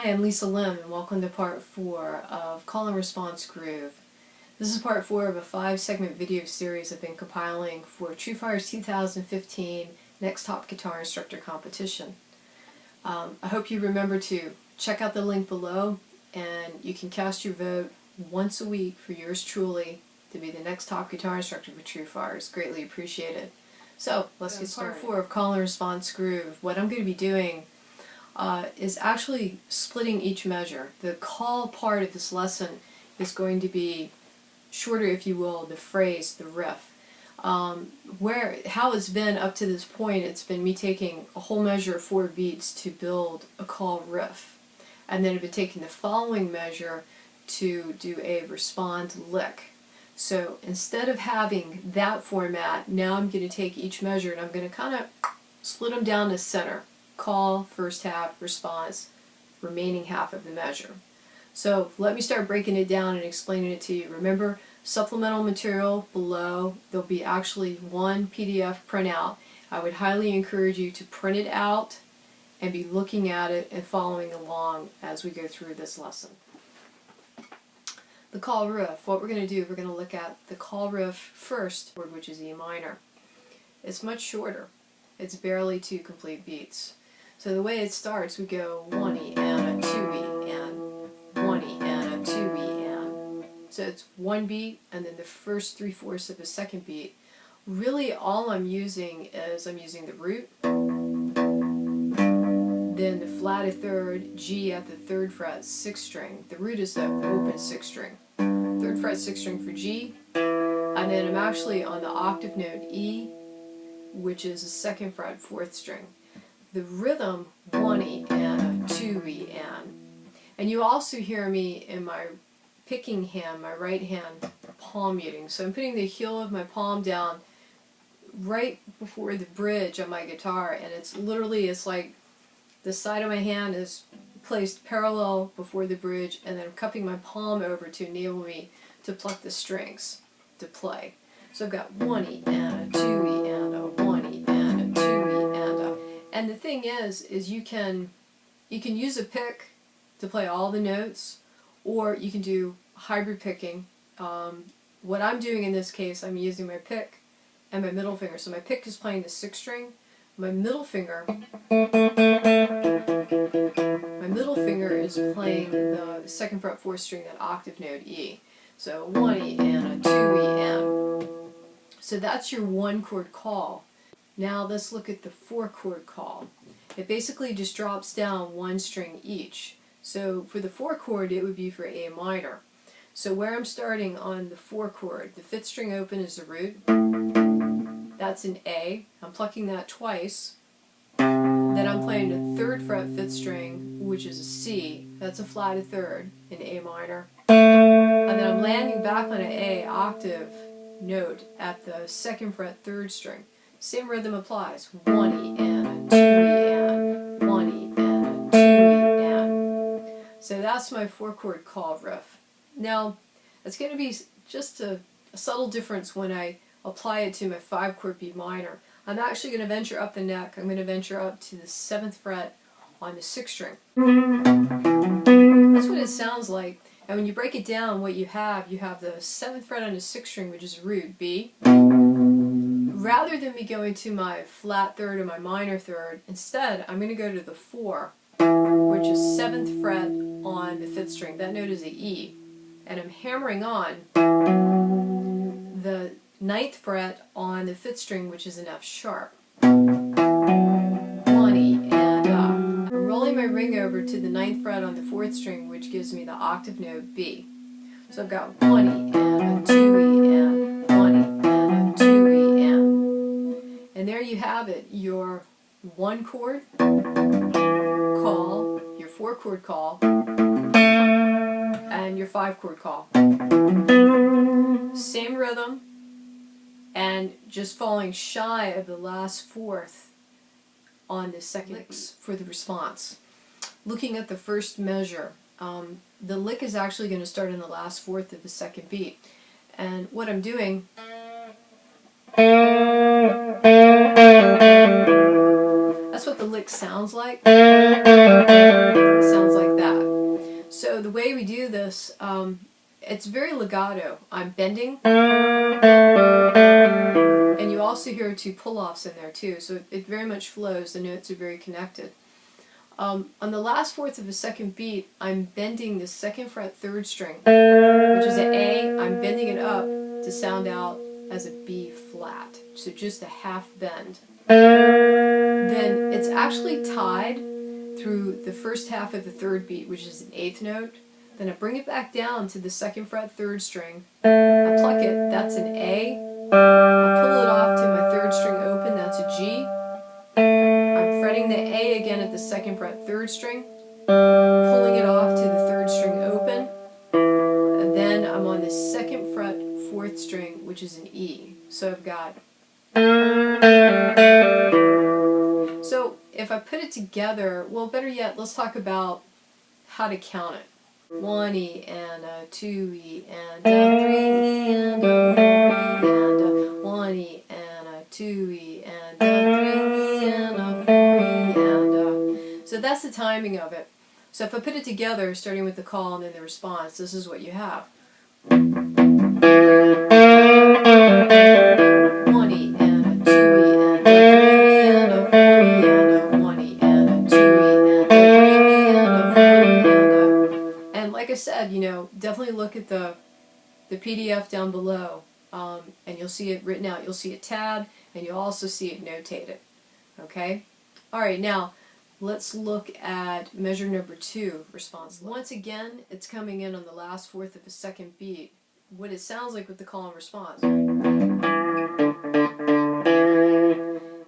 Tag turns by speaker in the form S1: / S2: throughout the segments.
S1: I'm Lisa Lim, and welcome to part 4 of Call and Response Groove. This is part 4 of a 5-segment video series I've been compiling for TrueFire's 2015 Next Top Guitar Instructor competition. I hope you remember to check out the link below, and you can cast your vote once a week for yours truly to be the next top guitar instructor for TrueFire. It's greatly appreciated. So let's get started. Part 4 of Call and Response Groove. What I'm going to be doing is actually splitting each measure. The call part of this lesson is going to be shorter, if you will, the phrase, the riff. How it's been up to this point, it's been me taking a whole measure of 4 beats to build a call riff. And then I've been taking the following measure to do a respond lick. So instead of having that format, now I'm going to take each measure and I'm going to kind of split them down to center. Call, first half, response, remaining half of the measure. So let me start breaking it down and explaining it to you. Remember, supplemental material below. There'll be actually one PDF printout. I would highly encourage you to print it out and be looking at it and following along as we go through this lesson. The call riff. What we're going to do, we're going to look at the call riff first, which is E minor. It's much shorter. It's barely 2 complete beats. So the way it starts, we go 1E and a 2E and 1E and a 2E and. So it's 1 beat and then the first 3/4 of a second beat. Really all I'm using is I'm using the root, then the flat 1/3, G at the 3rd fret, 6th string. The root is the open 6th string. 3rd fret 6th string for G, and then I'm actually on the octave note E, which is the 2nd fret 4th string. The rhythm, 1E and a 2E and you also hear me in my picking hand, my right hand palm muting. So I'm putting the heel of my palm down right before the bridge on my guitar, and it's like the side of my hand is placed parallel before the bridge, and then I'm cupping my palm over to enable me to pluck the strings to play. So I've got 1E and a 2E and a 1E and a 2E and a. And the thing is you can use a pick to play all the notes, or you can do hybrid picking. What I'm doing in this case, I'm using my pick and my middle finger. So my pick is playing the 6th string. My middle finger is playing the 2nd fret 4th string, that octave note E. So 1E and a 2E and. So that's your 1-chord call. Now let's look at the 4-chord call. It basically just drops down 1 string each. So for the 4-chord, it would be for A minor. So where I'm starting on the 4-chord, the 5th string open is the root. That's an A. I'm plucking that twice. Then I'm playing the 3rd fret 5th string, which is a C. That's a flat 1/3 in A minor. And then I'm landing back on an A octave note at the 2nd fret 3rd string. Same rhythm applies. 1E and a 2E and 1E and a 2E and. So that's my 4-chord call riff. Now, it's going to be just a subtle difference when I apply it to my 5-chord B minor. I'm actually going to venture up the neck. I'm going to venture up to the 7th fret on the 6th string. That's what it sounds like. And when you break it down, what you have the 7th fret on the 6th string, which is root, B. Rather than me going to my flat 3rd or my minor 3rd, instead I'm going to go to the 4, which is 7th fret on the 5th string. That note is a E. And I'm hammering on the 9th fret on the 5th string, which is an F sharp. 1E and I'm rolling my ring over to the 9th fret on the 4th string, which gives me the octave note B. So I've got 1E and a 2E and 1E and a 2E and. And there you have it, your 1-chord call, your 4-chord call, and your 5-chord call. Same rhythm, and just falling shy of the last 4th on the second licks for the response. Looking at the first measure, the lick is actually going to start in the last 4th of the 2nd beat. And what I'm doing, that's what the lick sounds like. It sounds like that. this, it's very legato. I'm bending, and you also hear two pull-offs in there too, so it very much flows. The notes are very connected. On the last fourth of a second beat, I'm bending the second fret third string, which is an A. I'm bending it up to sound out as a B flat, so just a half bend. Then it's actually tied through the first half of the third beat, which is an eighth note. Then I bring it back down to the second fret third string. I pluck it, that's an A. I pull it off to my third string open, that's a G. I'm fretting the A again at the second fret third string, pulling it off to the third string open, and then I'm on the second fret fourth string, which is an E. So I've got. So if I put it together, well, better yet, let's talk about how to count it. 1 E and a 2 E and a 3 E and a 4 E and a 1 E and a 2 E and a 3 E and a 4 E and a. So that's the timing of it. So if I put it together, starting with the call and then the response, this is what you have. 1 E and a 2 E and a 3 E and a 4 E and a 1 E and a 2 E and a 3 E and a 4 E and a. And like I said, you know, definitely look at the PDF down below, and you'll see it written out. You'll see it tabbed, and you'll also see it notated. Okay? All right, now let's look at measure number 2, response. Once again, it's coming in on the last fourth of a second beat, what it sounds like with the call and response.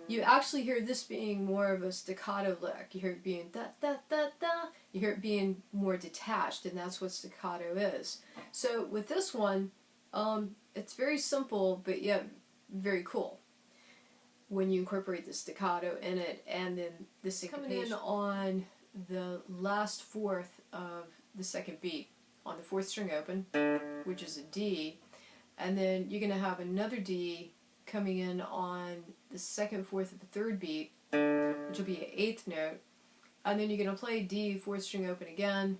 S1: You actually hear this being more of a staccato lick. You hear it being da da da da. You hear it being more detached, and that's what staccato is. So with this one, it's very simple, but yet very cool when you incorporate the staccato in it, and then the syncopation. Coming in on the last fourth of the second beat, on the fourth string open, which is a D, and then you're going to have another D coming in on the second fourth of the third beat, which will be an eighth note, and then you're going to play D, fourth string open again,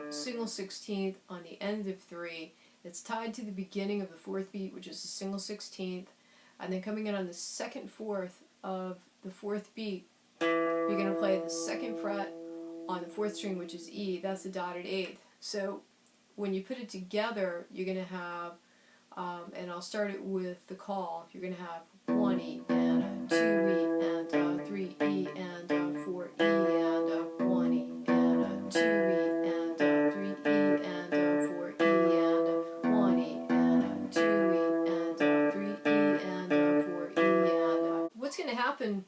S1: single 16th on the end of 3. It's tied to the beginning of the fourth beat, which is a single 16th, and then coming in on the second fourth of the fourth beat, you're going to play the second fret on the fourth string, which is E. That's the dotted eighth. So when you put it together, you're going to have, and I'll start it with the call, you're going to have 1 E and a 2 E and a 3 E and a 4 E and a 1 E and a 2 E and a 3 E and a 4 E and a 1 E and a 2 E and a 3 E and a 4 E and a. What's going to happen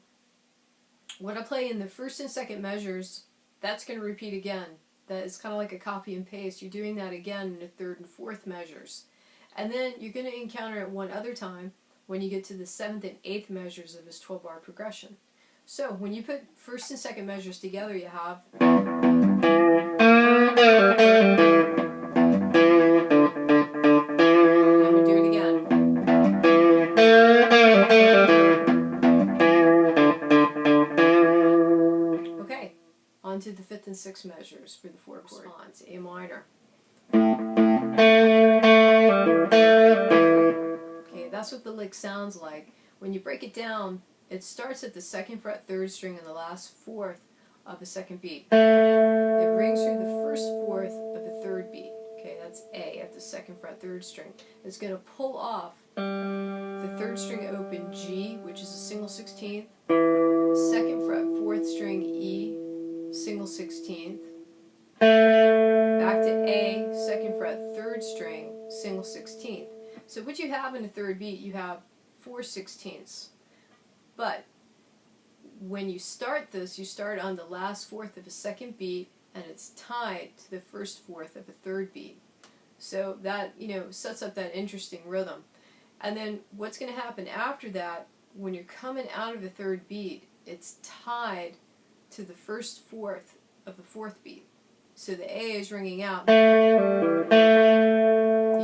S1: when I play in the first and second measures, that's going to repeat again. That is kind of like a copy and paste. You're doing that again in the third and fourth measures. And then you're going to encounter it one other time when you get to the 7th and 8th measures of this 12-bar progression. So when you put first and second measures together, you have. And we do it again. Okay, on to the 5th and 6th measures for the 4 chord response, A minor. Okay, that's what the lick sounds like. When you break it down, it starts at the second fret third string and the last fourth of the second beat. It rings through the first fourth of the third beat. Okay, that's A at the second fret third string. It's going to pull off the third string open G, which is a single 16th, second fret fourth string E, single 16th, back to A, second fret third string, single 16th. So what you have in the third beat, you have 4 16ths. But when you start this, you start on the last fourth of a second beat, and it's tied to the first fourth of a third beat. So that, you know, sets up that interesting rhythm. And then what's going to happen after that, when you're coming out of the third beat, it's tied to the first fourth of the fourth beat. So the A is ringing out. You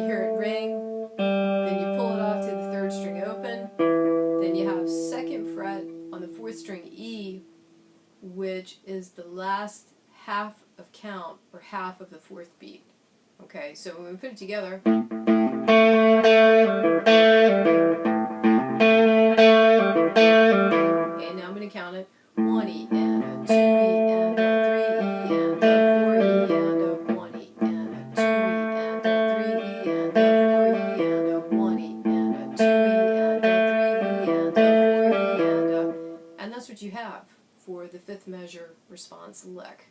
S1: hear it ring, then you pull it off to the third string open, then you have second fret on the fourth string E, which is the last half of count, or half of the fourth beat. Okay, so when we put it together, and now I'm going to count it. 1 E and a 2 E and a 3 E and a 4 E and a 1 E and a 2 E and a 3 E and a 4 E and a 1 E and a 2 E and a 3 E and a 4 E and that's what you have for the fifth measure response lick.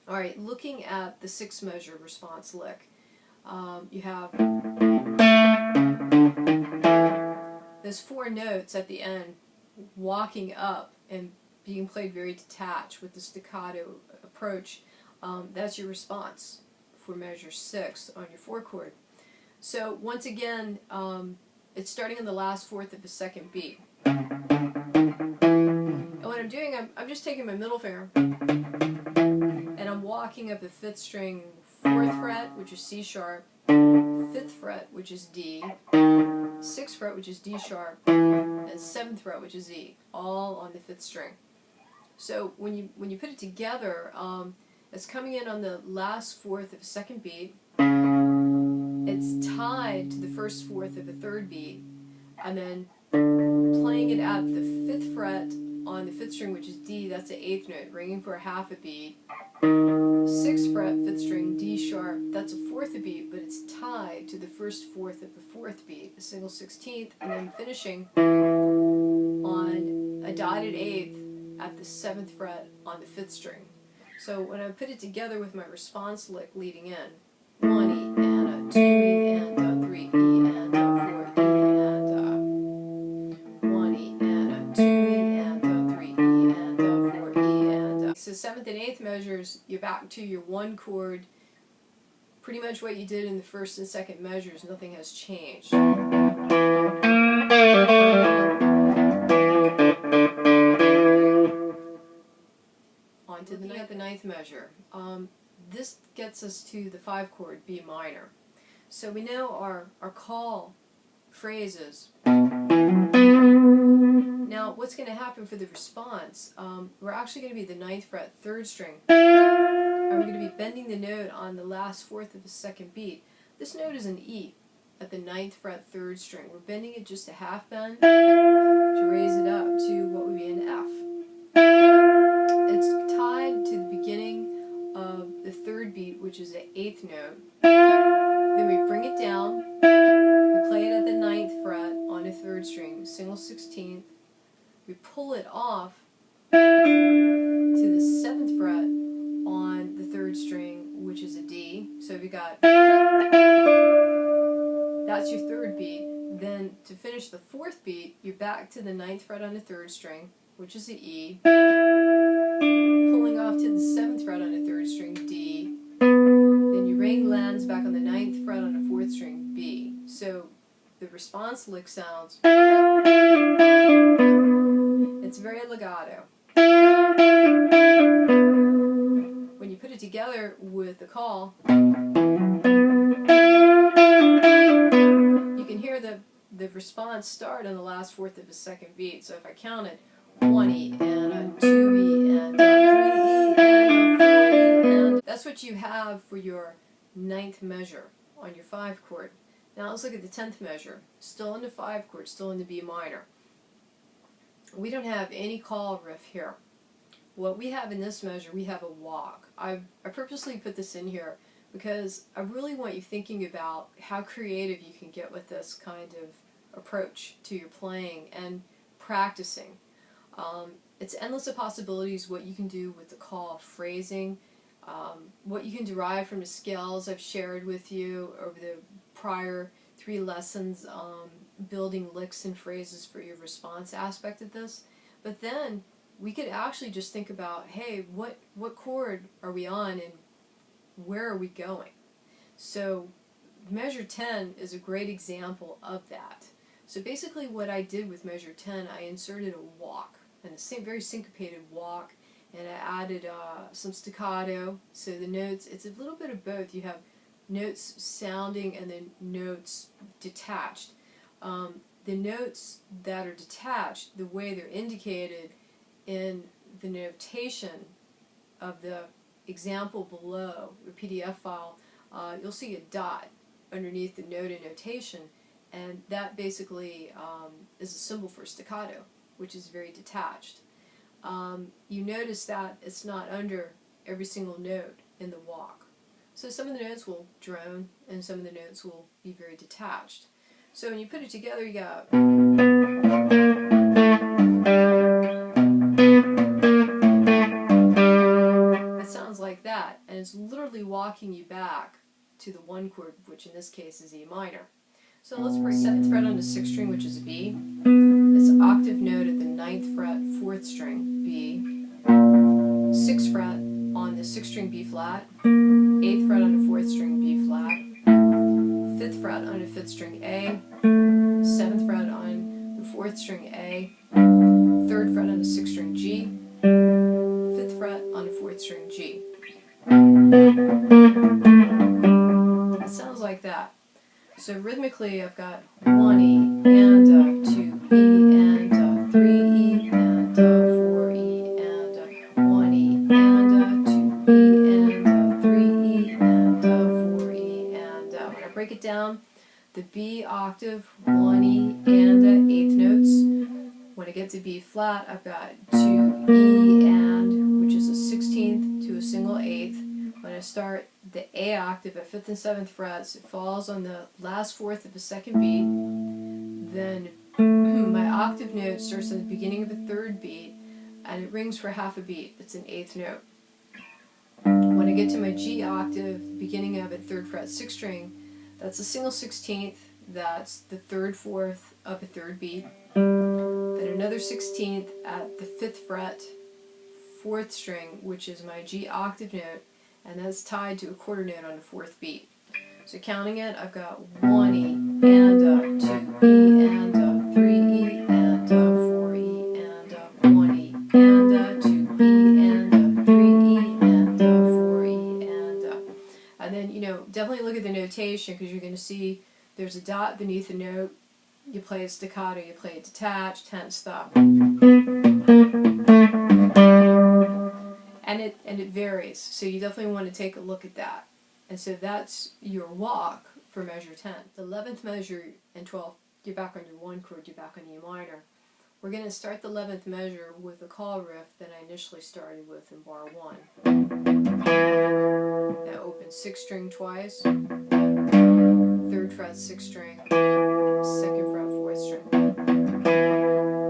S1: Alright, looking at the sixth measure response lick, you have those four notes at the end walking up and being played very detached with the staccato approach. That's your response for measure 6 on your 4 chord. So once again, it's starting on the last fourth of the second beat. And what I'm doing, I'm just taking my middle finger and I'm walking up the 5th string, 4th fret, which is C sharp, 5th fret, which is D, 6th fret, which is D sharp, and 7th fret, which is E, all on the 5th string. So when you put it together, it's coming in on the last fourth of a second beat. It's tied to the first fourth of a third beat, and then playing it at the 5th fret on the 5th string, which is D. That's the 8th note, ringing for a half a beat. 6th fret, 5th string, D sharp, that's a fourth a beat, but it's tied to the first fourth of the 4th beat, a single 16th, and then finishing on a dotted 8th at the 7th fret on the 5th string. So when I put it together with my response lick leading in, 1 E and a 2 E and a 3 E and a 4 E and a 1 E and a 2 E and a 3 E and a 4 E and a. So 7th and 8th measures, you're back to your 1 chord, pretty much what you did in the 1st and 2nd measures, nothing has changed. On to the 9th measure. This gets us to the 5 chord, B minor. So we know our call phrases. Now what's going to happen for the response, we're actually going to be the 9th fret, 3rd string. And we're going to be bending the note on the last fourth of the second beat. This note is an E at the 9th fret, 3rd string. We're bending it just a half bend to raise it up to what would be an F. It's tied to the beginning of the 3rd beat, which is the 8th note. Then we bring it down, we play it at the 9th fret on a 3rd string, single 16th. We pull it off to the 7th fret on the 3rd string, which is a D. So we got, that's your 3rd beat. Then to finish the 4th beat, you're back to the 9th fret on the 3rd string, which is a E. Pulling off to the 7th fret on a 3rd string, D. Then your ring lands back on the 9th fret on a 4th string, B. So the response lick sounds, it's very legato. When you put it together with the call, you can hear the response start on the last fourth of the second beat. So if I count it, 1 E and a 2 E and a 3 E and a 4 E and that's what you have for your 9th measure on your 5 chord. Now let's look at the 10th measure. Still in the 5 chord, still in the B minor. We don't have any call riff here. What we have in this measure, we have a walk. I purposely put this in here because I really want you thinking about how creative you can get with this kind of approach to your playing and practicing. It's endless of possibilities what you can do with the call phrasing, what you can derive from the scales I've shared with you over the prior 3 lessons, building licks and phrases for your response aspect of this. But then we could actually just think about, hey, what chord are we on and where are we going? So measure 10 is a great example of that. So basically what I did with measure 10, I inserted a walk, and a very syncopated walk, and I added some staccato. So the notes, it's a little bit of both. You have notes sounding and then notes detached. The notes that are detached, the way they're indicated in the notation of the example below, your PDF file, you'll see a dot underneath the nota notation, and that basically is a symbol for staccato, which is very detached. You notice that it's not under every single note in the walk. So some of the notes will drone, and some of the notes will be very detached. So when you put it together, you got it sounds like that, and it's literally walking you back to the one chord, which in this case is E minor. So let's break 7th fret on the 6th string, which is a B. It's an octave note at the 9th fret, 4th string, B. 6th fret on the 6th string, B flat. 8th fret on the 4th string, B flat. 5th fret on the 5th string, A. 7th fret on the 4th string, A. 3rd fret on the 6th string, G. 5th fret on the 4th string, G. It sounds like that. So rhythmically, I've got 1 E and 2 E and 3 E and 4 E and 1 E and 2 E and 3 E and 4 E and when I break it down, the B octave, 1 E and 8th notes. When I get to B flat, I've got 2 E and, which is a 16th to a single 8th. When I start the A octave at 5th and 7th frets, it falls on the last 4th of the 2nd beat. Then my octave note starts at the beginning of a 3rd beat, and it rings for half a beat. It's an 8th note. When I get to my G octave, beginning of a 3rd fret 6th string, that's a single 16th. That's the 3rd 4th of a 3rd beat. Then another 16th at the 5th fret 4th string, which is my G octave note, and that's tied to a quarter note on the 4th beat. So counting it, I've got 1 E and 2 E and 3 E and 4 E and 1 E and 2 E and 3 E and 4 E and then, you know, definitely look at the notation, because you're going to see there's a dot beneath the note. You play it staccato, you play it detached, hence the. And it varies, so you definitely want to take a look at that. And so that's your walk for measure 10. The 11th measure and 12th, you're back on your 1 chord, you're back on E minor. We're going to start the 11th measure with a call riff that I initially started with in bar 1. That opens 6th string twice, 3rd fret 6th string, 2nd fret 4th string.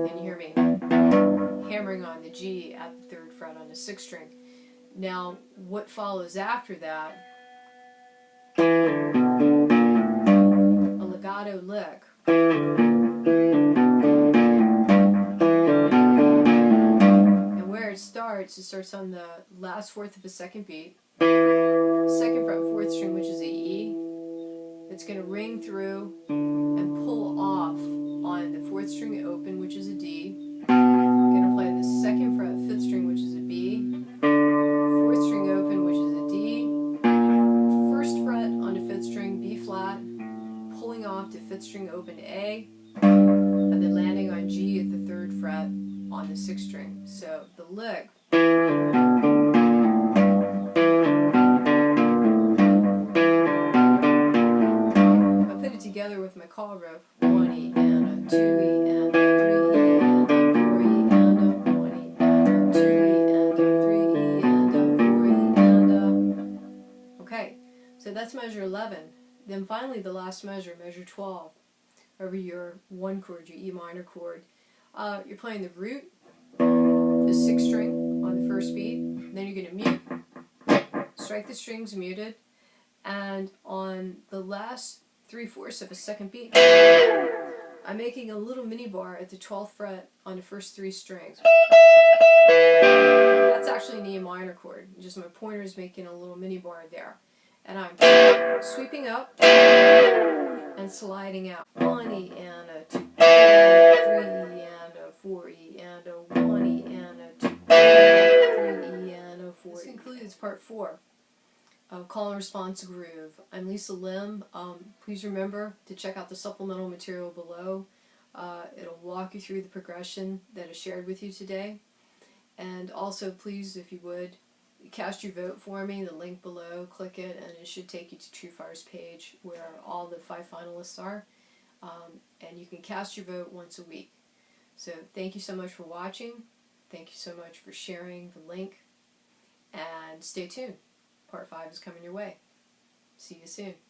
S1: And you hear me hammering on the G at the 3rd fret on the 6th string. Now, what follows after that, a legato lick. And where it starts on the last 4th of the 2nd beat, 2nd fret 4th string, which is a E. It's going to ring through and pull off on the 4th string open, which is a D. I'm going to play the 2nd fret 5th string, which is a B. 4th string open, which is a D. 1st fret on the 5th string, B flat, pulling off to 5th string open A, and then landing on G at the 3rd fret on the 6th string. So the lick. Together with my call riff, 1 E and 2 E and 3 E and 4 E and 1 E and 2 E and 3 E and 4 E and okay, so that's measure 11. Then finally the last measure, measure 12, over your 1 chord, your E minor chord. You're playing the root, the 6th string on the 1st beat, then you're going to mute, strike the strings muted, and on the last 3/4 of a 2nd beat, I'm making a little mini bar at the 12th fret on the first 3 strings. That's actually an E minor chord, just my pointer is making a little mini bar there. And I'm sweeping up and sliding out. 1 E and a 2 E and 3 E and a 4 E and a 1 E and a 2 E and 3 E and a 4 E. This concludes part 4. Call and response groove. I'm Lisa Lim. Please remember to check out the supplemental material below. It'll walk you through the progression that I shared with you today. And also, please, if you would, cast your vote for me, the link below, click it, and it should take you to TrueFire's page where all the 5 finalists are. And you can cast your vote once a week. So thank you so much for watching. Thank you so much for sharing the link. And stay tuned. Part 5 is coming your way. See you soon.